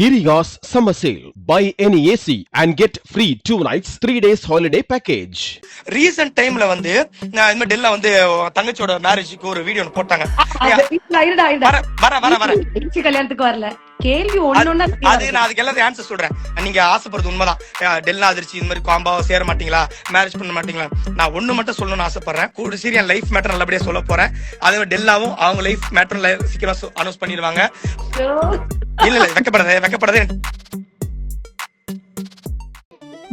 Giriya's summer sale. Buy any AC and get free 2 nights 3 days holiday package. Recent டைம்ல வந்து நான் இந்த டெல்ல வந்து தங்கச்சியோட மேரேஜுக்கு ஒரு வீடியோ போட்டாங்க. கல்யாணத்துக்கு வரல கேள்வி ஒண்ணு அது நான் அதுக்கு எல்லாத்தையும் ஆன்சர் சொல்றேன். நீங்க ஆசைப்படுறது உண்மைதான். டெல்லா அதிர்ச்சி இந்த மாதிரி காம்பாவா சேர மாட்டீங்களா, மேரேஜ் பண்ண மாட்டீங்களா? நான் ஒண்ணு மட்டும் சொல்லணும்னு ஆசைப்படுறேன். கூட சீரியல் லைஃப் மேட்டர் நல்லபடியா சொல்ல போறேன். அதே மாதிரி டெல்லாவும் அவங்க லைஃப் மேட்டர் சீக்கிரம் அனௌன்ஸ் பண்ணிடுவாங்க. இல்ல வெக்கப்படாதே.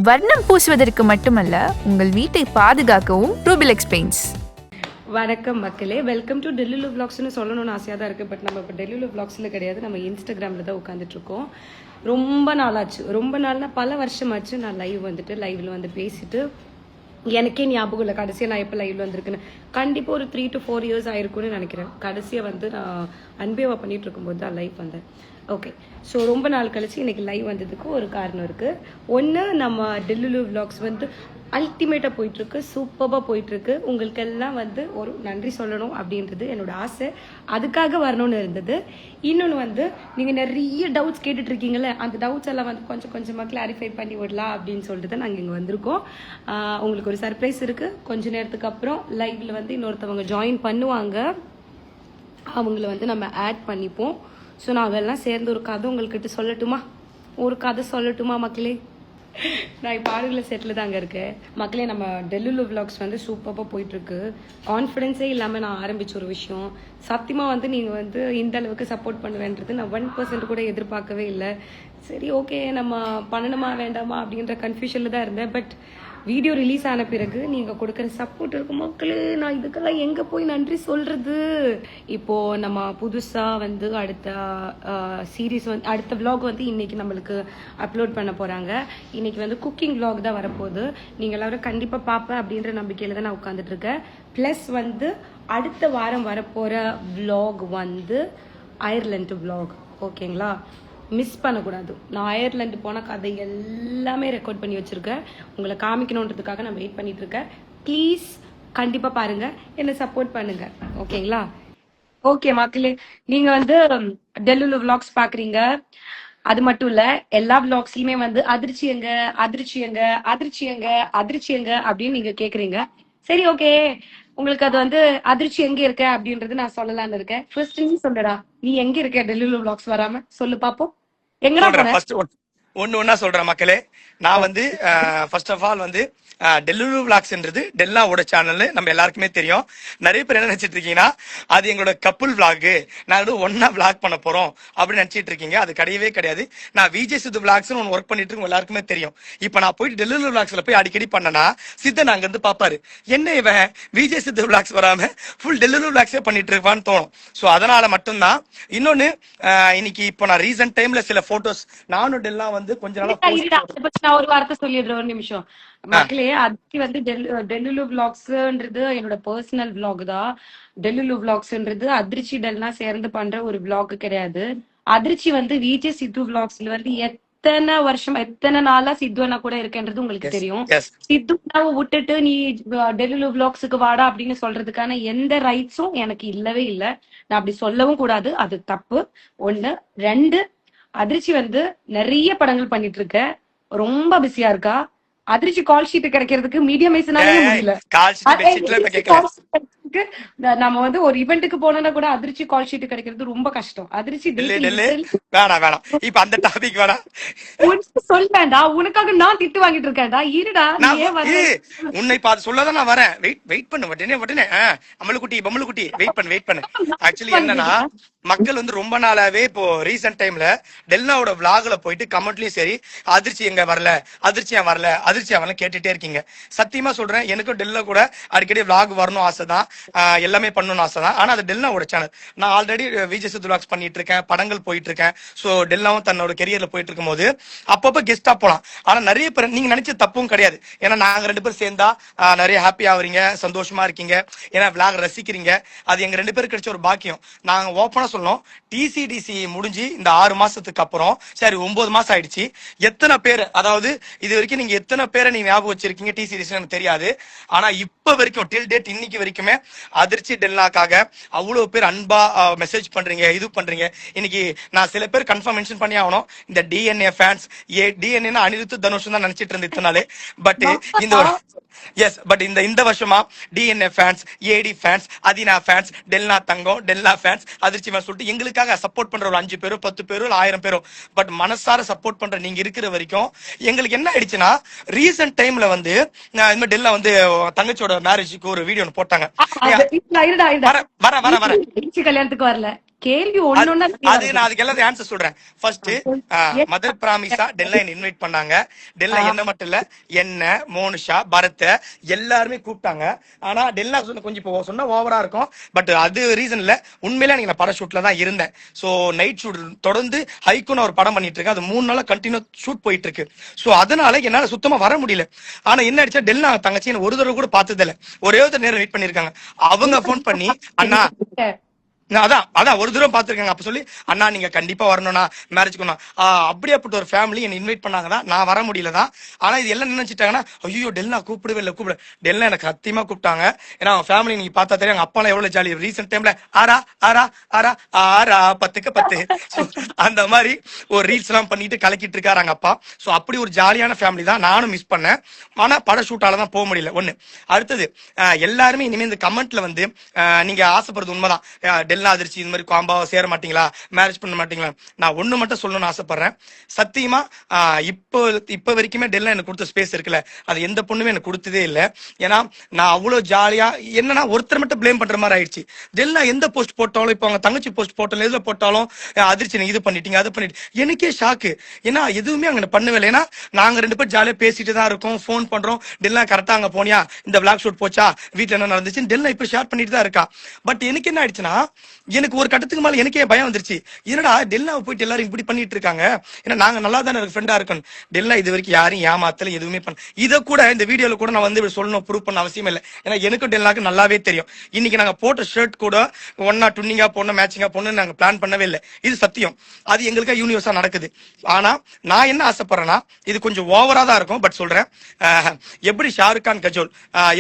வர்ணம் பூசுவதற்கு மட்டுமல்ல, உங்கள் வீட்டை பாதுகாக்கவும் ரூபிலெக்ஸ் பெயிண்ட்ஸ். வணக்கம் மக்களே, வெல்கம் டு டெல்லுலு விளாக்ஸ்னு சொல்லணும்னு ஆசையாக தான் இருக்குது. பட் நம்ம இப்போ டெல்லுலு விளாக்ஸில் கிடையாது, நம்ம இன்ஸ்டாகிராமில் தான் உட்காந்துட்ருக்கோம். ரொம்ப நாளாச்சு, ரொம்ப நாள்னா பல வருஷமாச்சு நான் லைவில் வந்து பேசிட்டு எனக்கே ஞாபகம் இல்லை கடைசியாக நான் எப்போ லைவ்ல வந்திருக்குன்னு. கண்டிப்பாக ஒரு 3 to 4 years ஆயிருக்கும்னு நினைக்கிறேன். கடைசியாக வந்து நான் அன்பேவா பண்ணிட்டு இருக்கும்போது தான் லைவ் வந்தேன். ஓகே, ஸோ ரொம்ப நாள் கழிச்சு இன்னைக்கு லைவ் வந்ததுக்கு ஒரு காரணம் இருக்குது. ஒன்று, நம்ம டெல்லுலு விளாக்ஸ் வந்து அல்டிமேட்டாக போயிட்டுருக்கு, சூப்பராக போயிட்டுருக்கு. உங்களுக்கு எல்லாம் வந்து ஒரு நன்றி சொல்லணும் அப்படின்றது என்னோட ஆசை, அதுக்காக வரணும்னு இருந்தது. இன்னொன்று வந்து நீங்கள் நிறைய டவுட்ஸ் கேட்டுட்ருக்கீங்களே, அந்த டவுட்ஸ் எல்லாம் வந்து கொஞ்சம் கொஞ்சமாக கிளாரிஃபை பண்ணி விடலாம் அப்படின்னு சொல்லிட்டு தான் நாங்கள் இங்கே வந்திருக்கோம். உங்களுக்கு ஒரு சர்ப்ரைஸ் இருக்குது. கொஞ்ச நேரத்துக்கு அப்புறம் லைவ்ல வந்து இன்னொருத்தவங்க ஜாயின் பண்ணுவாங்க, அவங்கள வந்து நம்ம ஆட் பண்ணிப்போம். ஸோ நாங்கள் எல்லாம் சேர்ந்து ஒரு கதை உங்கள்கிட்ட சொல்லட்டுமா? ஒரு கதை சொல்லட்டுமா மக்களே? நான் இப்போ ஆடுகளை செட்டில் தாங்க இருக்கேன் மக்களே. நம்ம டெல்லுலு விளாக்ஸ் வந்து சூப்பராக போயிட்டுருக்கு. கான்ஃபிடென்ஸே இல்லாமல் நான் ஆரம்பிச்ச ஒரு விஷயம். சத்தியமாக வந்து நீங்கள் வந்து இந்த அளவுக்கு சப்போர்ட் பண்ணுவேன்றது நான் 1% கூட எதிர்பார்க்கவே இல்லை. சரி, ஓகே, நம்ம பண்ணணுமா வேண்டாமா அப்படின்ற கன்ஃபியூஷனில் தான் இருந்தேன். பட் வீடியோ ரிலீஸ் ஆன பிறகு நீங்கள் கொடுக்குற சப்போர்ட் இருக்கும் மக்களே, நான் இதுக்கெல்லாம் எங்கே போய் நன்றி சொல்கிறது? இப்போது நம்ம புதுசாக வந்து அடுத்த சீரீஸ் வந்து அடுத்த விலாக் வந்து இன்றைக்கி நம்மளுக்கு அப்லோட் பண்ண போகிறாங்க. இன்றைக்கி வந்து குக்கிங் விலாக் தான் வரப்போகுது. நீங்கள் எல்லாரும் கண்டிப்பாக பார்ப்பேன் அப்படின்ற நம்பிக்கையில் தான் நான் உட்காந்துட்ருக்கேன். ப்ளஸ் வந்து அடுத்த வாரம் வரப்போகிற விலாக் வந்து அயர்லாந்து விலாக், ஓகேங்களா? மிஸ் பண்ணக்கூடாது. நான் அயர்லாந்து போன கதை எல்லாமே ரெக்கார்ட் பண்ணி வச்சுருக்கேன், உங்களை காமிக்கணுன்றதுக்காக நான் வெயிட் பண்ணிட்டு இருக்கேன். ப்ளீஸ் கண்டிப்பாக பாருங்கள், என்னை சப்போர்ட் பண்ணுங்க, ஓகேங்களா? ஓகே மக்களே, நீங்கள் வந்து டெல்லுலு விளாக்ஸ் பார்க்குறீங்க, அது மட்டும் இல்லை எல்லா விளாக்ஸ்லையுமே வந்து அதிர்ச்சி எங்க அப்படின்னு நீங்கள் கேட்குறீங்க. சரி, ஓகே, உங்களுக்கு அது வந்து அதிர்ச்சி எங்க இருக்க அப்படின்றது நான் சொல்லலாம்னு இருக்கேன். ஃபர்ஸ்ட் நீ சொல்லுடா, நீ எங்க இருக்க டெல்லுலு விளாக்ஸ் வராம? சொல்லு பாப்போம், எங்கடா போற? ஒன்னா சொல்றேன் மக்களே. நான் வந்து ஃபர்ஸ்ட் ஆஃப் ஆல் வந்து டெல்லுலு விளாக்ஸ்ன்றது டெல்லாவோட சேனல், நம்ம எல்லாருக்குமே தெரியும். நிறைய பேர் என்ன நினைச்சிட்டு இருக்கீங்கன்னா அது எங்களோட கப்புள் விளாக், நான் ஒன்னா விளாக் பண்ண போறோம் அப்படின்னு நினைச்சிட்டு இருக்கீங்க. அது கிடையவே கிடையாது. நான் விஜய் சித்து விளாக்ஸ்னு ஒன்று ஒர்க் பண்ணிட்டு இருக்கோம், எல்லாருக்குமே தெரியும். இப்போ நான் போயிட்டு டெல்லுலு விளாக்ஸ்ல போய் அடிக்கடி பண்ணனா சித்தன் அங்க இருந்து பாப்பாரு, என்ன இவன் விஜய் சித்து விளாக்ஸ் வராம ஃபுல் டெல்லுலு விளாக்ஸே பண்ணிட்டு இருப்பான்னு தோணும். ஸோ அதனால மட்டும்தான். இன்னொன்னு, இன்னைக்கு இப்போ நான் ரீசன்ட் டைம்ல சில போட்டோஸ் நானும் டெல்லா வந்து கொஞ்ச நாளா நான் ஒரு வார்த்தை சொல்லிடுறேன், ஒரு நிமிஷம் மக்களே. அதுக்கு வந்து டெல்லுலு விளாக்ஸ்ன்றது என்னோட பர்சனல் விளாக் தான். டெல்லுலு விளாக்ஸ்ன்றது அதிர்ச்சி டெல்னா சேர்ந்து பண்ற ஒரு விளாக் கிடையாது. அதிர்ச்சி வந்து விஜய் சித்து விளாக்ஸ்ல வந்து எத்தனை வருஷம் எத்தனை நாளா சித்துவனா கூட இருக்கேன்றது உங்களுக்கு தெரியும். சித்துவனாவை விட்டுட்டு நீ டெல்லுலு விளாக்ஸுக்கு வாடா அப்படின்னு சொல்றதுக்கான எந்த ரைட்ஸும் எனக்கு இல்லவே இல்லை. நான் அப்படி சொல்லவும் கூடாது, அது தப்பு. 1. 2, அதிர்ச்சி வந்து நிறைய படங்கள் பண்ணிட்டு இருக்க, ரொம்ப பிஸியா இருக்கா. அதிர்ச்சி கால் ஷீட் கிடைக்கிறதுக்கு மீடியம் வயசுனாலே முடியல. நம்ம வந்து ஒரு இவெண்ட்டுக்கு போனோம்னா கூட அதிர்ச்சி கால் ஷீட் கிடைக்கிறது ரொம்ப கஷ்டம். அதிர்ச்சி வேணாம், இப்ப அந்த டாபிக் வேணாம். சொல் வேண்டாம், உனக்காக நான் திட்டு வாங்கிட்டு இருக்கேன்டா. இருடா, உன்னை பார்த்து சொல்லதான் நான் வரேன். வெயிட் பண்ணு, உடனே அம்மளுக்குட்டி வெயிட் பண்ணு. ஆக்சுவலி என்னன்னா, மக்கள் வந்து ரொம்ப நாளாவே இப்போ ரீசெண்ட் டைம்ல டெல்லாவோட விளாக்ல போயிட்டு கமெண்ட்லயும் சரி, அதிர்ச்சி எங்க வரல, அதிர்ச்சியா வரல கேட்டுட்டே இருக்கீங்க. சத்தியமா சொல்றேன், எனக்கும் டெல்ல கூட அடிக்கடி விளாக் வரணும் ஆசைதான், எல்லாமே பண்ணணும்னு ஆசைதான். ஆனா அது டெல்லாவோட சேனல். நான் ஆல்ரெடி விஜய் சித்து விளாக்ஸ் பண்ணிட்டு இருக்கேன், படங்கள் போயிட்டு இருக்கேன். சோ டெல்லாவும் தன்னோட கெரியர்ல போயிட்டு இருக்கும் போது அப்பப்ப கெஸ்டா போலாம். ஆனா நிறைய பேர் நீங்க நினைச்ச தப்பும் கிடையாது. ஏன்னா நாங்க 2 பேரும் சேர்ந்தா நிறைய ஹாப்பி ஆகுறீங்க, சந்தோஷமா இருக்கீங்க, ஏன்னா விளாக் ரசிக்கிறீங்க. அது எங்க 2 பேருக்கு கிடைச்ச ஒரு பாக்கியம். நாங்க ஓப்பனா சொல்லணும், டிசிடிசி முடிஞ்சு இந்த 6 மாசத்துக்கு அப்புறம், சரி 9 மாசம் ஆயிடுச்சு, எத்தனை பேர், அதாவது இது வரைக்கும் நீங்க எத்தனை பேரை நீங்க ஞாபகம் வச்சிருக்கீங்க டிசிடிசி எனக்கு தெரியாது. ஆனா இப்ப இப்ப வரைக்கும் டில் டேட் இன்னைக்கு வரைக்குமே அதிர்ச்சி டெல்னாக்காக அவ்வளவு பேர் அன்பா மெசேஜ் பண்றீங்க, இது பண்றீங்க. இன்னைக்கு நான் சில பேர் கன்ஃபார்ம் மென்ஷன் பண்ணி ஆகணும், இந்த DNA fans, DNA Anirudh Dhanush தான் நினைச்சிட்டு இருந்தேன் இத்தனாலே. பட் இந்த ஒரு பட் இந்த வருஷமா டிஎன்ஏ ஃபேன்ஸ், ஏடி ஃபேன்ஸ், அதினா ஃபேன்ஸ், டெல்னா தங்கம், டெல்னா ஃபேன்ஸ், அதிர்ச்சி ஃபேன்ஸ் சொல்லிட்டு எங்களுக்காக சப்போர்ட் பண்ற ஒரு 5 பேரோ 10 பேரோ 1000 பேரோ, பட் மனசார சப்போர்ட் பண்ற நீங்க இருக்கிற வரைக்கும் எங்களுக்கு என்ன ஆயிடுச்சுன்னா, ரீசன்ட் டைம்ல வந்து இந்த மாதிரி டெல்னா வந்து தங்கச்சியோட மேரேஜுக்கு ஒரு வீடியோ போட்டாங்க. வர கல்யாணத்துக்கு வரல, கேள்வி ஒண்ணு அது நான் அதுக்கு எல்லாரும் ஆன்சர் சொல்றேன். ஃபர்ஸ்ட் மதர் பிராமிஸா டெல்னா இன்வைட் பண்ணாங்க. டெல்னா என்ன மட்டும் இல்ல, என்ன மோனிஷா, பரத் எல்லாருமே கூப்பிட்டாங்க. ஆனா டெல்னா கொஞ்சம் இப்போ சொன்னா ஓவரா இருக்கும், பட் அது ரீசன் இல்ல, உண்மையிலே எனக்கு நான் பட ஷூட்ல தான் இருந்தேன். சோ நைட் ஷூட் தொடர்ந்து ஹைக்குன்னு ஒரு படம் பண்ணிட்டு இருக்கேன். அது 3 நாளா கண்டினியூ ஷூட் போயிட்டு இருக்கு. சோ அதனால என்னால சுத்தமா வர முடியல. ஆனா என்ன ஆயிடுச்சா, டெல்னா தங்கச்சி ஒரு தடவை கூட பார்த்தது இல்ல, ஒரே ஒரு நேரம் வெயிட் பண்ணிருக்காங்க. அவங்க போன் பண்ணி அண்ணா அதான் ஒரு தூரம் பாத்துருக்காங்க. அப்ப சொல்லி அண்ணா நீங்க கண்டிப்பா வரணும்னா மேரேஜ்க்கு அப்படியாப்பட்ட ஒரு ஃபேமிலி என்ன இன்வைட் பண்ணாங்கதான், நான் வர முடியலதான். ஆனா இது எல்லாம் நினைச்சிட்டாங்கன்னா, ஐயோ டெல்னா கூப்பிடவே இல்லை டெல்னா எனக்கு சத்தியமா கூப்பிட்டாங்க. ஏன்னா அவங்க ஃபேமிலி நீங்க பார்த்தா தெரியும், அவங்க அப்பா எவ்வளவு ஜாலி. ரீசெண்ட் டைம்ல ஆரா ஆரா ஆரா ஆரா 10க்கு 10 அந்த மாதிரி ஒரு ரீல்ஸ் எல்லாம் பண்ணிட்டு கலக்கிட்டு இருக்காரு அவங்க அப்பா. சோ அப்படி ஒரு ஜாலியான ஃபேமிலி தான். நானும் மிஸ் பண்ணேன், ஆனா பட ஷூட்டால தான் போக முடியல. ஒண்ணு. அடுத்தது எல்லாருமே இனிமே இந்த கமெண்ட்ல வந்து நீங்க ஆசைப்படுறது உண்மைதான், டெல்னா அதிர்ச்சி இந்த மாதிரி காம்பாவை சேர மாட்டீங்களா, மேரேஜ் பண்ண மாட்டீங்களா. நான் ஒண்ணு மட்டும் சொல்லணும்னு ஆசைப்படுறேன். சத்தியமா இப்ப வரைக்குமே டெல்னா எனக்கு கொடுத்த ஸ்பேஸ் இருக்குல்ல, அது எந்த பொண்ணுமே எனக்கு கொடுத்ததே இல்லை. ஏன்னா நான் அவ்வளவு ஜாலியா, என்னன்னா ஒருத்தர் மட்டும் பிளேம் பண்ற மாதிரி ஆயிடுச்சு. டெல்னா எந்த போஸ்ட் போட்டாலும், இப்போ அவங்க தங்கச்சி போஸ்ட் போட்டாலும், எதுல போட்டாலும் அதிர்ச்சி நீங்க இது பண்ணிட்டீங்க அது பண்ணிட்டு, எனக்கே ஷாக்கு. ஏன்னா எதுவுமே அங்க பண்ணவே இல்லை. ஏன்னா நாங்க 2 பேரும் ஜாலியா பேசிட்டு தான் இருக்கோம், போன் பண்றோம். டெல்னா கரெக்டா அங்க போனியா, இந்த விளாக் ஷூட் போச்சா, வீட்டுல என்ன நடந்துச்சு, டெல்னா இப்ப ஷேர் பண்ணிட்டு தான் இருக்கா. பட் எனக்கு என்ன ஆயிடுச்சுன்னா, எனக்கு ஒரு கட்டத்துக்கு மேல எனக்கே பயம் வந்துருச்சு. என்னடா டெல்னாவை போயிட்டு எல்லாரும் இப்படி பண்ணிட்டு இருக்காங்க, ஏன்னா நாங்க நல்லா தானே ஃப்ரெண்டா இருக்கணும். டெல்னா இது வரைக்கும் யாரும் ஏமாத்தல, எதுவுமே பண்ண. இதை கூட இந்த வீடியோல கூட நான் வந்து சொல்லணும், ப்ரூவ் பண்ண அவசியம் இல்லை. ஏன்னா எனக்கும் டெல்னாக்கு நல்லாவே தெரியும். இன்னைக்கு நாங்க போட்ட ஷர்ட் கூட ஒன்னா டுன்னிங்கா போடணும், மேட்சிங்கா போடணும் நாங்க பிளான் பண்ணவே இல்லை. இது சத்தியம், அது எங்களுக்கு யூனிவர்ஸா நடக்குது. ஆனா நான் என்ன ஆசைப்படுறேன்னா, இது கொஞ்சம் ஓவரா தான் இருக்கும், பட் சொல்றேன். எப்படி ஷாருக் கான் கஜோல்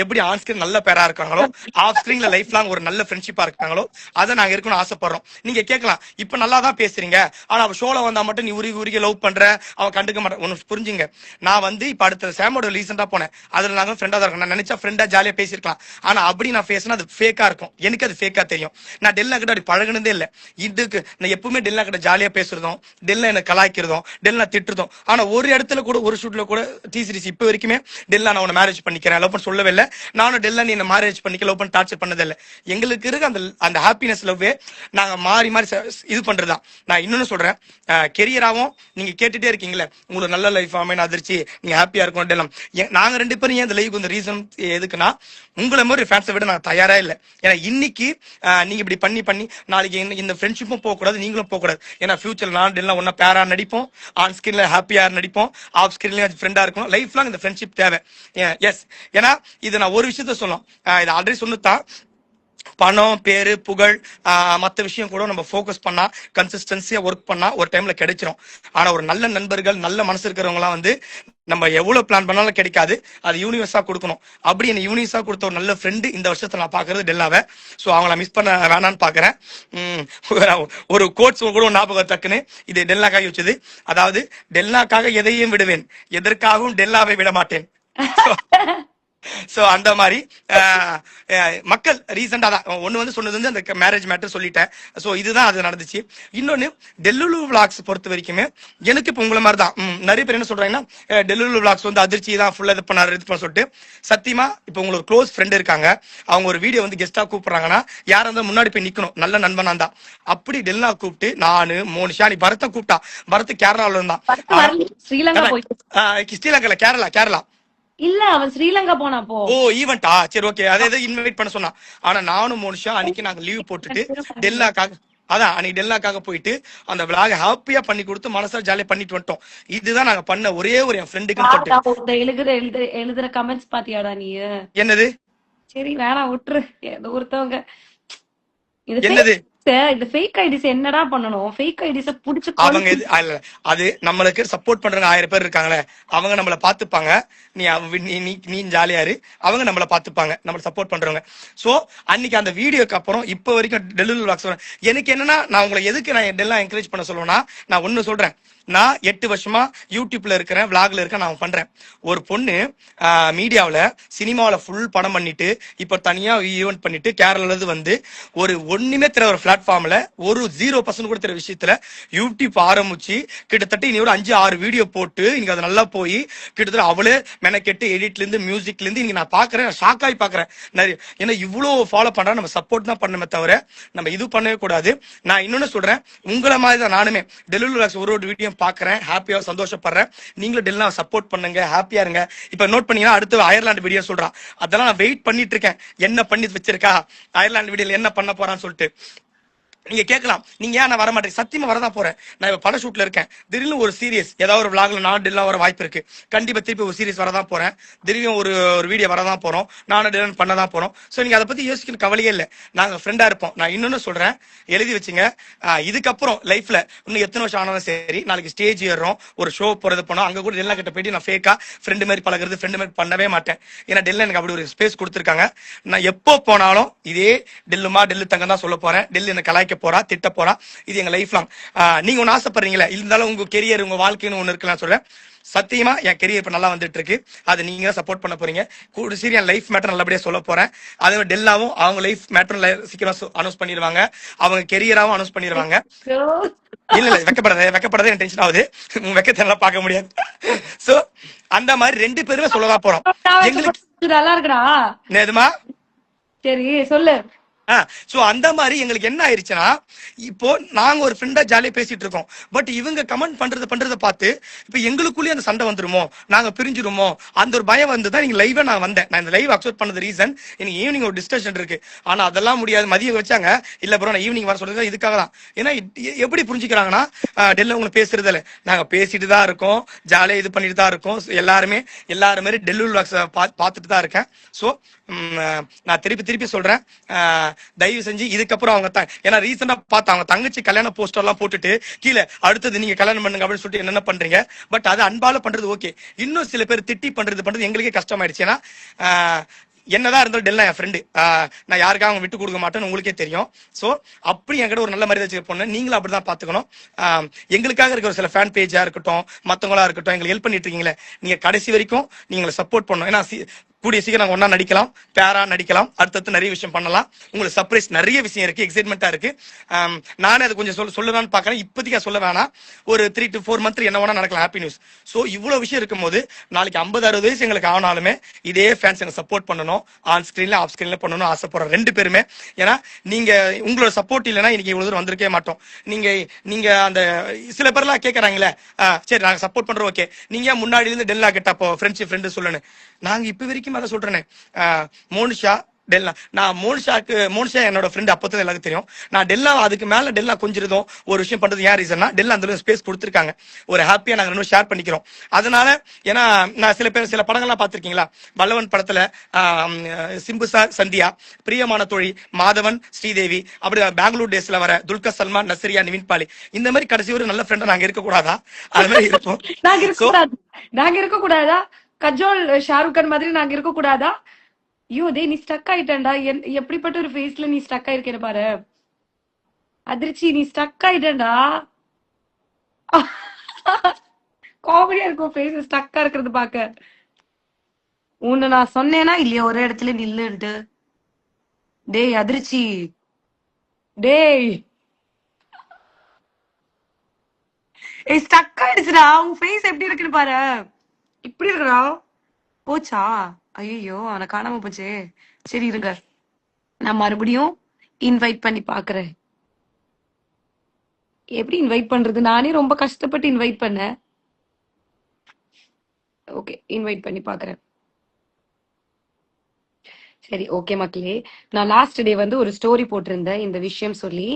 எப்படி ஆன் ஸ்கிரீன் நல்ல பேரா இருக்காங்களோ, ஆஃப் ஸ்கிரீன்ல லைஃப் லாங் ஒரு நல்ல ஃப்ரெண்ட்ஷிப்பா இருக்காங்களோ, அதை நாங்க இருக்கணும்னு ஆசைப்படுறோம். நீங்க கேட்கலாம், இப்ப நல்லா தான் பேசுறீங்க, ஆனா அவ ஷோல வந்தா மட்டும் நீ உருகி லவ் பண்ற, அவன் கண்டுக்க மாட்டேன். ஒன்னு புரிஞ்சுங்க, நான் வந்து இப்ப அடுத்த சாமோட ரீசெண்டா போனேன், அதுல நாங்க ஃப்ரெண்டா தான் இருக்கோம். நான் நினைச்சா ஃப்ரெண்டா ஜாலியா பேசிருக்கலாம், ஆனா அப்படி நான் பேசினா அது ஃபேக்கா இருக்கும். எனக்கு அது ஃபேக்கா தெரியும். நான் டெல்னா கிட்ட அப்படி பழகுனதே இல்லை. இதுக்கு நான் எப்பவுமே டெல்னா கிட்ட ஜாலியா பேசுறதும், டெல்னா என்ன கலாய்க்கிறதும், டெல்னா திட்டுறதும். ஆனா ஒரு இடத்துல கூட, ஒரு ஷூட்ல கூட டிசிடிசி இப்ப வரைக்குமே டெல்னா நான் உன்னை மேரேஜ் பண்ணிக்கிறேன் லவ் பண்ண சொல்லவே இல்லை. நானும் டெல்னா நீ என்ன மேரேஜ் பண்ணிக்க லவ் பண்ண டார்ச்சர் பண்ணதே இல்லை. எங்களுக்கு இருக்க அந்த ஹாப்பினஸ் லவ்வே நாங்க மாறி மாறி இது பண்றதுதான். நான் இன்னொன்னு சொல்றேன், கெரியராவும் நீங்க கேட்டுட்டே இருக்கீங்களே, உங்களுக்கு நல்ல லைஃப் அமைய அதிர்ச்சி, நீங்க ஹாப்பியா இருக்கும். நாங்க 2 பேரும் ஏன் இந்த லைஃப் வந்து ரீசன் எதுக்குன்னா, உங்களை மாதிரி ஃபேன்ஸை விட நான் தயாரா இல்லை. ஏன்னா இன்னைக்கு நீங்க இப்படி பண்ணி நாளைக்கு இந்த ஃப்ரெண்ட்ஷிப்பும் போக கூடாது, நீங்களும் போக கூடாது. ஏன்னா ஃபியூச்சர் நான் எல்லாம் ஒன்னா பேரா நடிப்போம், ஆன் ஸ்கிரீன்ல ஹாப்பியா நடிப்போம், ஆஃப் ஸ்கிரீன்லயும் ஃப்ரெண்டா இருக்கணும். லைஃப் லாங் இந்த ஃப்ரெண்ட்ஷிப் தேவை. எஸ், ஏன்னா இது நான் ஒரு விஷயத்த சொல்லலாம், இது ஆல்ரெடி சொன்னதான், பணம், பேரு, புகழ், மற்ற விஷயம் கூட நம்ம ஃபோக்கஸ் பண்ணா, கன்சிஸ்டன்சியா ஒர்க் பண்ணா ஒரு டைம்ல கிடைச்சிரும். ஆனா ஒரு நல்ல நண்பர்கள், நல்ல மனசு இருக்கிறவங்க எல்லாம் வந்து நம்ம எவ்வளவு பிளான் பண்ணாலும் கிடைக்காது, அது யூனிவர்ஸா கொடுக்கணும். அப்படி என்ன யூனிவர்ஸா கொடுத்த ஒரு நல்ல ஃப்ரெண்டு இந்த வருஷத்துல நான் பாக்குறது டெல்லாவை. சோ அவங்கள மிஸ் பண்ண வேணான்னு பாக்குறேன். ஒரு கோட்ஸ் கூட ஞாபகம் டக்குன்னு, இது டெல்லாக்காக வச்சது. அதாவது, டெல்லாக்காக எதையும் விடுவேன், எதற்காகவும் டெல்லாவை விட மாட்டேன். சோ அந்த மாதிரி மக்கள் ரீசெண்டா தான் ஒண்ணு வந்து சொன்னது வந்து அந்த மேரேஜ் மேட்டர் சொல்லிட்டேன். சோ இதுதான் அது நடந்துச்சு. இன்னொன்னு, டெல்லுலு விளாக்ஸ் பொறுத்த வரைக்குமே எனக்கு இப்ப உங்களை மாதிரி தான் நிறைய பேர் என்ன சொல்றாங்கன்னா, டெல்லுலு விளாக்ஸ் வந்து அதிர்ச்சி தான் ஃபுல்லா இது பண்ண சொல்லிட்டு. சத்தியமா இப்ப உங்களுக்கு க்ளோஸ் ஃப்ரெண்ட் இருக்காங்க, அவங்க ஒரு வீடியோ வந்து கெஸ்டா கூப்பிடுறாங்கன்னா யாரா இருந்தாலும் முன்னாடி போய் நிக்கணும், நல்ல நண்பனா தான். அப்படி டெல்லா கூப்பிட்டு, நானு மோனிஷா, நீ பரத்தை கூப்பிட்டா, பரத் கேரளால இருந்தான், ஸ்ரீலங்கால கேரளா இல்ல, அவன் ஸ்ரீலங்கா போனா போ. ஓ ஈவென்ட்டா, சரி ஓகே, அதை இன்வைட் பண்ண சொன்னா. ஆனா நானும் மோனிஷா அன்னைக்கு நாங்க லீவ் போட்டுட்டு டெல்லாக்காக, அதான் அன்னைக்கு டெல்லாக்காக போயிட்டு அந்த விளாக ஹாப்பியா பண்ணி கொடுத்து மனசா ஜாலியா பண்ணிட்டு வந்துட்டோம். இதுதான் நாங்க பண்ண ஒரே ஒரு என் ஃப்ரெண்டுக்கு எழுதுற கமெண்ட்ஸ் பாத்தியாடா நீ? என்னது? சரி வேணாம் விட்டுரு, ஒருத்தவங்க என்னது இந்த ஃபேக் ஐடிஸ் என்னடா பண்ணணும்? ஃபேக் ஐடிஸ புடிச்சு அவங்க அது நம்மளுக்கு சப்போர்ட் பண்றவங்க 1000 பேர் இருக்காங்களே, அவங்க நம்மள பாத்துப்பாங்க. நீ ஜாலியா இரு, அவங்க நம்மள பாத்துப்பாங்க, நம்மள சப்போர்ட் பண்றவங்க. சோ அன்னைக்கு அந்த வீடியோக்கு அப்புறம் இப்ப வரைக்கும் டெல்லுலு விலாக்ஸ் எனக்கு என்னன்னா, நான் உங்களை எதுக்கு நான் டெல்லாம் என்கரேஜ் பண்ண சொல்லுவேன்னா, நான் ஒண்ணு சொல்றேன். நான் 8 வருஷமா யூடியூப்ல இருக்கிறேன், விளாக்ல இருக்கேன், நான் பண்றேன். ஒரு பொண்ணு மீடியாவில சினிமாவில ஃபுல் படம் பண்ணிட்டு இப்ப தனியா ஈவெண்ட் பண்ணிட்டு கேரளால இருந்து வந்து ஒரு ஒண்ணுமே தெரிய ஒரு பிளாட்ஃபார்ம்ல ஒரு 0% கூட தெரிய விஷயத்துல யூடியூப் ஆரம்பிச்சு கிட்டத்தட்ட இனி ஒரு 5-6 வீடியோ போட்டு இன்னைக்கு அது நல்லா போய் கிட்டத்தட்ட அவளே மெனக்கெட்டு எடிட்ல இருந்து மியூசிக்ல இருந்து இன்னைக்கு நான் பாக்குறேன், ஷாக் ஆகி பாக்குறேன். ஏன்னா இவ்வளவு ஃபாலோ பண்றா, நம்ம சப்போர்ட் தான் பண்ணணுமே தவிர நம்ம இது பண்ணவே கூடாது. நான் இன்னொன்னு சொல்றேன், உங்களை மாதிரி தான் நானுமே டெல்லுலு விலாக்ஸ் ஒரு வீடியோ பாக்குறேன், ஹாப்பியா சந்தோஷப்படுறேன். நீங்களும் டெல்லா சப்போர்ட் பண்ணுங்க, ஹாப்பியா இருங்க. இப்ப நோட் பண்ணீங்கன்னா அடுத்து அயர்லாந்து வீடியோ சொல்றான், அதெல்லாம் நான் வெயிட் பண்ணிட்டு இருக்கேன். என்ன பண்ணி வச்சிருக்கா அயர்லாந்து வீடியோல என்ன பண்ண போறான்னு சொல்லிட்டு. நீங்க கேட்கலாம், நீங்க ஏன் நான் வர மாட்டேன்? சத்தியமா வரதான் போறேன். நான் இப்ப பட ஷூட்ல இருக்கேன். திடீர்னு ஒரு சீரியஸ் ஏதாவது ஒரு விளாக்ல நான் டெல்லா வர வாய்ப்பு இருக்கு. கண்டிப்பா திருப்பி ஒரு சீரியஸ் வரதான் போறேன். திடீர்னு ஒரு வீடியோ வரதான் போறோம், நானும் டெல்லன் பண்ணதான் போறோம். சோ நீங்க அதை பத்தி யோசிக்கணும் கவலையே இல்லை, நாங்க ஃப்ரெண்டா இருப்போம். நான் இன்னொன்னு சொல்றேன், எழுதி வச்சுங்க. இதுக்கப்புறம் லைஃப்ல இன்னும் எத்தனை வருஷம் ஆனாலும் சரி, நாளைக்கு ஸ்டேஜ் ஏறோம், ஒரு ஷோ போறது போனோம், அங்க கூட டெல்லா கிட்ட போயிட்டு நான் ஃபேக்கா ஃப்ரெண்டு மாதிரி பழகிறது, ஃப்ரெண்டு மாதிரி பண்ணவே மாட்டேன். ஏன்னா டெல்லா எனக்கு அப்படி ஒரு ஸ்பேஸ் கொடுத்துருக்காங்க. நான் எப்போ போனாலும் இதே டெல்லுமா டெல்லு தங்க தான் சொல்ல போறேன். டெல்லு என்ன கலாய்க்க போறா, திட்ட போறா, இது எங்க லைஃப் லாங். நீங்க ஒன்னு ஆசைப்படுறீங்களா, இருந்தாலும் உங்க கெரியர் உங்க வாழ்க்கைன்னு ஒண்ணு இருக்கலாம் சொல்றேன். சத்தியமா என் கெரியர் இப்ப நல்லா வந்துட்டு இருக்கு, அது நீங்க தான் சப்போர்ட் பண்ண போறீங்க. கூட சரி என் லைஃப் மேட்டர் நல்லபடியா சொல்ல போறேன். அதே டெல்லாவும் அவங்க லைஃப் மேட்டர் சீக்கிரம் அனௌன்ஸ் பண்ணிடுவாங்க, அவங்க கெரியராவும் அனௌன்ஸ் பண்ணிடுவாங்க. இல்ல வெக்கப்படாத எனக்கு டென்ஷன் ஆகுது, உங்க வெக்கத்தை எல்லாம் பார்க்க முடியாது. சோ அந்த மாதிரி 2 பேருமே சொல்லதான் போறோம். எங்களுக்கு நல்லா இருக்குடா. நேதுமா சரி சொல்லு. சோ அந்த மாதிரி எங்களுக்கு என்ன ஆயிடுச்சுன்னா, இப்போ நாங்க ஒரு ஃப்ரெண்டா ஜாலியா பேசிட்டு இருக்கோம். பட் இவங்க கமெண்ட் பண்றத பார்த்து இப்ப எங்களுக்குள்ளேயே அந்த சண்டை வந்துருமோ, நாங்க பிரிஞ்சிருமோ, அந்த ஒரு பயம் வந்துதான் நீங்க லைவா நான் வந்தேன். நான் இந்த லைவ் அக்செப்ட் பண்ணது ரீசன், எனக்கு ஈவினிங் ஒரு டிஸ்கஷன் இருக்கு. ஆனா அதெல்லாம் முடியாது, மதியம் வச்சாங்க. இல்ல ப்ரோ நான் ஈவினிங் வர சொல்றது இதுக்காக தான். ஏன்னா எப்படி புரிஞ்சுக்கிறாங்கன்னா, டெல்ல உங்களை பேசுறது இல்ல, நாங்க பேசிட்டு தான் இருக்கோம், ஜாலியா இது பண்ணிட்டு தான் இருக்கோம். எல்லாருமே டெல்லு விலாக்ஸ் பார்த்துட்டு தான் இருக்கேன். சோ நான் திருப்பி சொல்றேன், தயவு செஞ்சு இதுக்கப்புறம் அவங்க ஏன்னா ரீசெண்டா பார்த்தா அவங்க தங்கச்சி கல்யாண போஸ்டர் எல்லாம் போட்டுட்டு கீழே அடுத்தது நீங்க கல்யாணம் பண்ணுங்க அப்படின்னு சொல்லிட்டு என்ன பண்றீங்க. பட் அது அன்பால பண்றது ஓகே, இன்னும் சில பேர் திட்டி பண்றது எங்களுக்கே கஷ்டமாயிடுச்சு. ஏன்னா என்னதான் இருந்தாலும் டெல்லா என் ஃப்ரெண்டு, நான் யாருக்காக அவங்க விட்டு கொடுக்க மாட்டேன்னு உங்களுக்கே தெரியும். சோ அப்படி என்கிட்ட ஒரு நல்ல மரியாதை வச்சு பொண்ணு, நீங்களும் அப்படிதான் பாத்துக்கணும். எங்களுக்காக இருக்கிற ஒரு சில ஃபேன் பேஜா இருக்கட்டும், மத்தவங்களா இருக்கட்டும், எங்களுக்கு ஹெல்ப் பண்ணிட்டு இருக்கீங்களே, நீங்க கடைசி வரைக்கும் நீங்களை சப்போர்ட் பண்ணணும். ஏன்னா கூடிய சீக்கிரம் நாங்க ஒன்னா நடிக்கலாம், பேரா நடிக்கலாம், அடுத்தடுத்து நிறைய விஷயம் பண்ணலாம். உங்களுக்கு சர்ப்ரைஸ் நிறைய விஷயம் இருக்கு, எக்ஸைட்மெண்டா இருக்கு. நானே அது கொஞ்சம் சொல்லலாம்னு பாக்குறேன். இப்போதைக்கு சொல்ல வேணாம், ஒரு 3 to 4 month என்ன வேணா நடக்கலாம். Happy news. சோ இவ்வளவு விஷயம் இருக்கும் போது நாளைக்கு 50-60 வயசு எங்களுக்கு ஆனாலுமே இதே ஃபேன்ஸ் எங்க சப்போர்ட் பண்ணணும், ஆன் ஸ்கிரீன்ல ஆஃப் ஸ்கிரீன்ல பண்ணணும் ஆசைப்படுறோம் 2 பேருமே. ஏன்னா நீங்க உங்களோட சப்போர்ட் இல்லைன்னா இன்னைக்கு இவ்வளவு தூரம் வந்திருக்கவே மாட்டோம். நீங்க அந்த சில பேர்லாம் கேட்கறாங்களே, சரி நாங்க சப்போர்ட் பண்றோம், ஓகே, நீங்க முன்னாடி இருந்து டெல்லா கேட்டப்போ ஃப்ரெண்டு சொல்லணும். நாங்க இப்ப வரைக்கும் அதை சொல்றேன். மோனிஷா டெல்லா, நான் மோனிஷா என்னோட ஃப்ரெண்ட், அப்பதான் எல்லாருக்கும் தெரியும். நான் டெல்லா அதுக்கு மேல டெல்லா கொஞ்சம் ஒரு விஷயம் பண்றது ஏன் ரீசன்னா, டெல்லா அந்த ஸ்பேஸ் கொடுத்துருக்காங்க, ஒரு ஹாப்பியா நாங்க 2 ஷேர் பண்ணிக்கிறோம். அதனால ஏன்னா நான் சில படங்கள்லாம் பாத்திருக்கீங்களா, வல்லவன் படத்துல சிம்பு சார், சந்தியா, பிரியமான தோழி, மாதவன், ஸ்ரீதேவி, அப்படி பெங்களூர் டேஸ்ல வர துல்கர் சல்மான், நஸ்ரியா, நிவின் பாலி, இந்த மாதிரி கடைசி ஒரு நல்ல ஃப்ரெண்டா நாங்க இருக்க கூடாதா? அது மாதிரி இருப்போம். நாங்க இருக்க கூடாதா? கஜோல் ஷாருக் கான் மாதிரி நாங்க இருக்க கூடாதா? ஐயோ டே நீ ஸ்டக் ஆயிட்டேன்டா, எப்படிப்பட்ட ஒரு ஃபேஸ்ல நீ ஸ்டக் ஆயிருக்கேன்னு பாரு. அதிர்ச்சி, நீ ஸ்டக் ஆயிட்டேன்டா. காமெடியா இருக்கும் ஃபேஸ் ஸ்டக்கா இருக்கிறது பாக்க. உன்னை நான் சொன்னேனா இல்லையா ஒரு இடத்துல நில்லுன்ட்டு? டேய் அதிர்ச்சி, டேய் ஸ்டக் ஆயிடுச்சுடா. உன் ஃபேஸ் எப்படி இருக்குன்னு பாரு, இப்படி இருக்குடா. போச்சா? ஐயோ அவனை காணாம போச்சே. சரி இருங்க, நான் மறுபடியும் இன்வைட் பண்ணி பாக்குறேன். எப்படி இன்வைட் பண்றது? நானே ரொம்ப கஷ்டப்பட்டு இன்வைட் பண்ணேன். ஓகே, இன்வைட் பண்ணி பாக்குறேன். சரி ஓகே மக்களே, நான் லாஸ்ட் டே வந்து ஒரு ஸ்டோரி போட்டிருந்தேன் இந்த விஷயம் சொல்லி.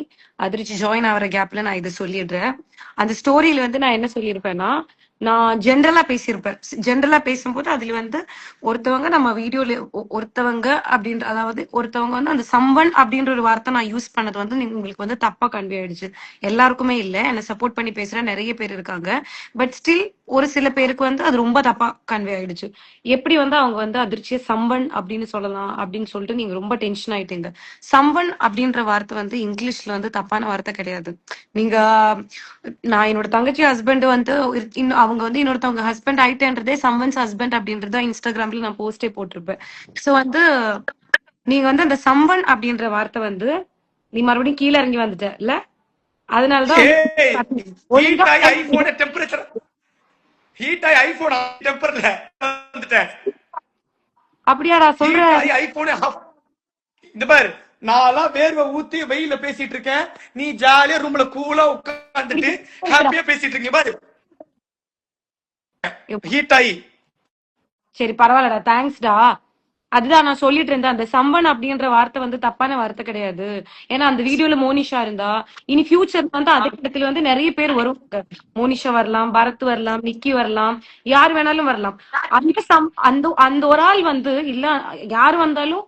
அதிர்ச்சி ஜாயின் ஆகிற கேப்ல நான் இதை சொல்லிடுறேன். அந்த ஸ்டோரியில வந்து நான் என்ன சொல்லியிருப்பேன்னா, நான் ஜென்ரலா பேசியிருப்பேன். ஜென்ரலா பேசும்போது அதுல வந்து ஒருத்தவங்க நம்ம வீடியோல ஒருத்தவங்க அப்படின்ற, அதாவது ஒருத்தவங்க வந்து அந்த சம்பன் அப்படின்ற ஒரு வார்த்தை நான் யூஸ் பண்ணது வந்து உங்களுக்கு வந்து தப்பா கன்வே ஆயிடுச்சு. எல்லாருக்குமே இல்ல, என்னை சப்போர்ட் பண்ணி பேசுற நிறைய பேர் இருக்காங்க. பட் ஸ்டில் ஒரு சில பேருக்கு வந்து அது ரொம்ப தப்பா கன்வே ஆயிடுச்சு. எப்படி வந்து அவங்க வந்து அதிர்ச்சியை சம்பன் அப்படின்னு சொல்லலாம் அப்படின்னு சொல்லிட்டு நீங்க ரொம்ப டென்ஷன் ஆயிட்டீங்க. சம்பன் அப்படின்ற வார்த்தை வந்து இங்கிலீஷ்ல வந்து தப்பான வார்த்தை கிடையாது. நீங்க, நான் என்னோட தங்கச்சி ஹஸ்பண்ட் வந்து அவங்க வந்து இன்னொருத்தவங்க ஹஸ்பண்ட் ஆயிட்டேன்றதே சம்வன்ஸ் ஹஸ்பண்ட் அப்படின்றத இன்ஸ்டாகிராம்ல நான் போஸ்டே போட்டிருப்பேன். சோ வந்து நீங்க வந்து அந்த சம்பன் அப்படின்ற வார்த்தை வந்து நீ மறுபடியும் கீழே இறங்கி வந்துட்ட இல்ல, அதனாலதான் ஹீட் ஆகி ஐபோன் டெம்பரேச்சர் ஹீட் ஆகி ஐபோன் டெம்பரேச்சர்ல வந்துட்டேன். அப்படியாடா சொல்ற? ஐபோன் இந்த பாரு, நான்லாம் வேர்வை ஊத்தி வெயில பேசிட்டு இருக்கேன், நீ ஜாலியா ரூம்ல கூலா உட்கார்ந்துட்டு ஹாப்பியா பேசிட்டு இருக்கீங்க பாரு. ஹீட் ஆகி. சரி பரவாயில்லடா, தேங்க்ஸ்டா. அதுதான் நான் சொல்லிட்டு இருந்தேன், அந்த சம்பன் அப்படின்ற வார்த்தை வந்து தப்பான வார்த்தை கிடையாது. ஏன்னா அந்த வீடியோல மோனிஷா இருந்தா, இனி ஃபியூச்சர் வந்து அதே இடத்துல வந்து நிறைய பேர் வருவாங்க. மோனிஷா வரலாம், பரத் வரலாம், நிக்கி வரலாம், யார் வேணாலும் வரலாம். அந்த அந்த ஒரு ஆள் வந்து இல்ல, யாரு வந்தாலும்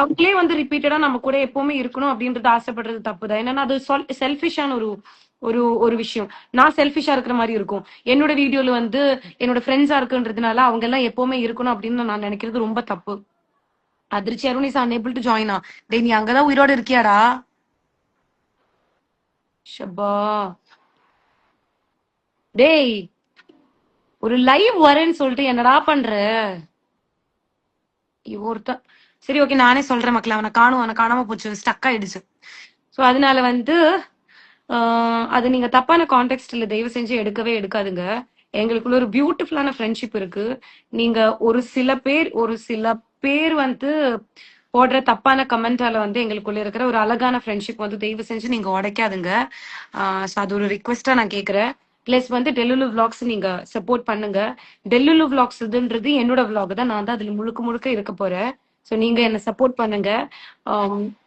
அவங்களே வந்து ரிப்பீட்டடா நம்ம கூட எப்பவுமே இருக்கணும் அப்படின்றது ஆசைப்படுறது தப்புதான். என்னன்னா அது செல்ஃபிஷான ஒரு ஒரு விஷயம். நான் செல்ஃபிஷா இருக்கிற மாதிரி இருக்கும். என்னோட வீடியோல வந்து என்னோட ஃப்ரெண்ட்ஸா இருக்குன்றதுனால அவங்க எல்லாம் எப்பவுமே இருக்கணும் அப்படின்னு நான் நினைக்கிறது ரொம்ப தப்பு. அதிர்ச்சி Arun is unable to join. டேய் நீ அங்கதான் உயிரோட இருக்கியாடா? ஷபா டேய், ஒரு லைவ் வரேன்னு சொல்லிட்டு என்னடா பண்ற ஒருத்தன்? சரி ஓகே, நானே சொல்றேன் மக்களே, அவனை காணாம போச்சு, ஸ்டக் ஆயிடுச்சு. சோ அதனால வந்து அது நீங்க தப்பான கான்டெக்ட்ல தயவு செஞ்சு எடுக்கவே எடுக்காதுங்க. எங்களுக்குள்ள ஒரு பியூட்டிஃபுல்லான ஃப்ரெண்ட்ஷிப் இருக்கு. நீங்க ஒரு சில பேர் வந்து போடுற தப்பான கமெண்டால வந்து எங்களுக்குள்ள இருக்கிற ஒரு அழகான ஃப்ரெண்ட்ஷிப் வந்து தயவு செஞ்சு நீங்க உடைக்காதுங்க. அது ஒரு ரிக்வெஸ்டா நான் கேக்குறேன். பிளஸ் வந்து டெல்லுலு விளாக்ஸ் நீங்க சப்போர்ட் பண்ணுங்க. டெல்லுலு விளாக்ஸ் இதுன்றது என்னோட விளாக் தான், நான் தான் அதுல முழுக்க இருக்க போறேன். ஸோ நீங்க என்ன சப்போர்ட் பண்ணுங்க.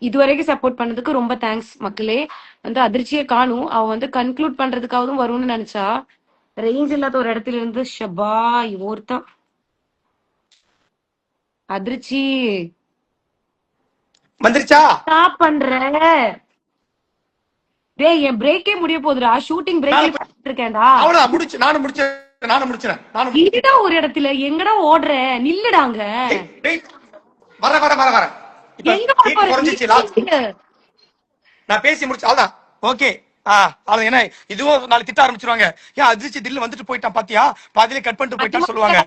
இதுவரைக்கும் சப்போர்ட் பண்ணதுக்கு ரொம்ப தேங்க்ஸ் மக்களே. வந்து அதிர்ச்சியை காணும், அவ வந்து கன்க்ளூட் பண்றதுக்காகவும் வரும்னு நினைச்சா ரேஞ்ச் இல்லாத ஒரு இடத்துல இருந்து ஷபா ஒருத்தன். அதிர்ச்சி வந்துருச்சா? ஸ்டாப் பண்ற? டேய் என் பிரேக்கே முடிய போகுதுடா, ஷூட்டிங் பிரேக் இருக்கேன்டா. அவ்வளவுதான், முடிச்சு. நானும் முடிச்சேன். இதுடா ஒரு இடத்துல எங்கடா ஓடுற? நில்லுடாங்க. வர எங்க குறைஞ்சிச்சு. நான் பேசி முடிச்சு அவ்வளவுதான். ஓகே. அவ்வளவு. ஏன்னா இதுவும் நாளைக்கு திட்ட ஆரம்பிச்சிருவாங்க, ஏன் அதிர்ச்சி தில்லு வந்துட்டு போயிட்டான் பாத்தியா, பாதியிலே கட் பண்ணிட்டு போயிட்டான்னு சொல்லுவாங்க.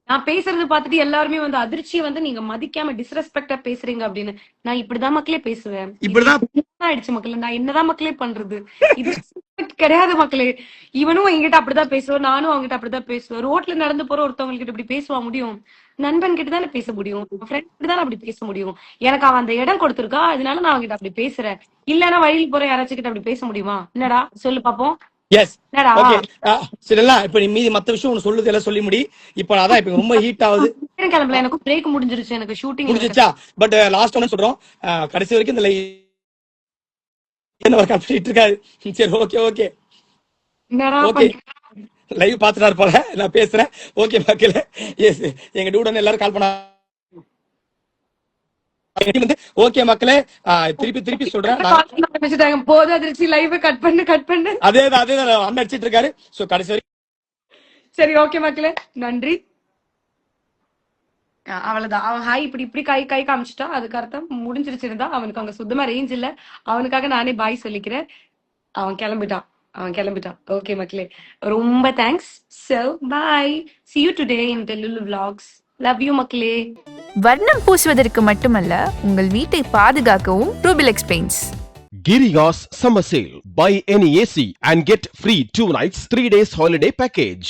நான் பேசுறது பார்த்துட்டு எல்லாருமே வந்து அதிர்ச்சியை வந்து நீங்க மதிக்காம டிஸ்ரெஸ்பெக்டா பேசுறீங்க அப்படின்னு. நான் இப்படிதான் மக்களே பேசுவேன். இப்படிதான் ஆயிடுச்சு மக்களே, நான் என்னதான் மக்களே பண்றது? இது கிடையாது மக்களே. இவனும் என்கிட்ட அப்படிதான் பேசுவேன், நானும் அவங்ககிட்ட அப்படிதான் பேசுவேன். ரோட்ல நடந்து போற ஒருத்தவங்க கிட்ட இப்படி பேசுவா முடியும்? நண்பன் கிட்ட தானே பேச முடியும், ஃப்ரெண்ட் கிட்ட தானே அப்படி பேச முடியும். எனக்கு அவன் அந்த இடம் கொடுத்துருக்கா, அதனால நான் அவங்ககிட்ட அப்படி பேசுறேன். இல்லன்னா வழியில் போற யாராச்சும் கிட்ட அப்படி பேச முடியுமா? என்னடா சொல்லு பாப்போம். எஸ் ஓகே சரிலாம். இப்ப நீ மீதி மத்த விஷயம் ஒன்னு சொல்லுது எல்லாம் சொல்லி முடி. இப்ப அதான் இப்ப ரொம்ப ஹீட் ஆகுது. கிளம்பல, எனக்கு பிரேக் முடிஞ்சிருச்சு, எனக்கு ஷூட்டிங் முடிஞ்சிச்சா? பட் லாஸ்ட் ஒன்னு சொல்றோம், கடைசி வரைக்கும் இந்த கம்ப்ளீட் இருக்காது. சரி ஓகே ஓகே ஓகே. லைவ் பாத்துட்டாரு போல, நான் பேசுறேன். ஓகே மக்களே, எஸ் எங்க டூடன் எல்லாரும் கால் பண்ண. ஓகே மக்களே, திருப்பி சொல்றேன், போது அதிர்ச்சி லைவ் கட் பண்ணு. அதேதான் அண்ணன் அடிச்சிட்டு இருக்காரு. சோ கடைசி வரைக்கும் சரி ஓகே மக்களே, நன்றி. அவ்வளவுதான். அவன் ஹாய் இப்படி கை காமிச்சிட்டா, அதுக்கு அர்த்தம் முடிஞ்சிருச்சிருந்தா. அவனுக்கு அங்க சுத்தமா ரேஞ்ச் இல்ல, அவனுக்காக நானே பாய் சொல்லிக்கிறேன். அவன் கிளம்பிட்டான். ஓகே மக்களே, ரொம்ப thanks. So bye, see you today in Delulu vlogs. Love you மக்களே. வர்ணம் பூசுவதற்கு மட்டுமல்ல, உங்கள் வீட்டை பாதுகாக்கவும் Rubilex paints. Giriga's summer sale. Buy any AC and get free 2 nights 3 days holiday package.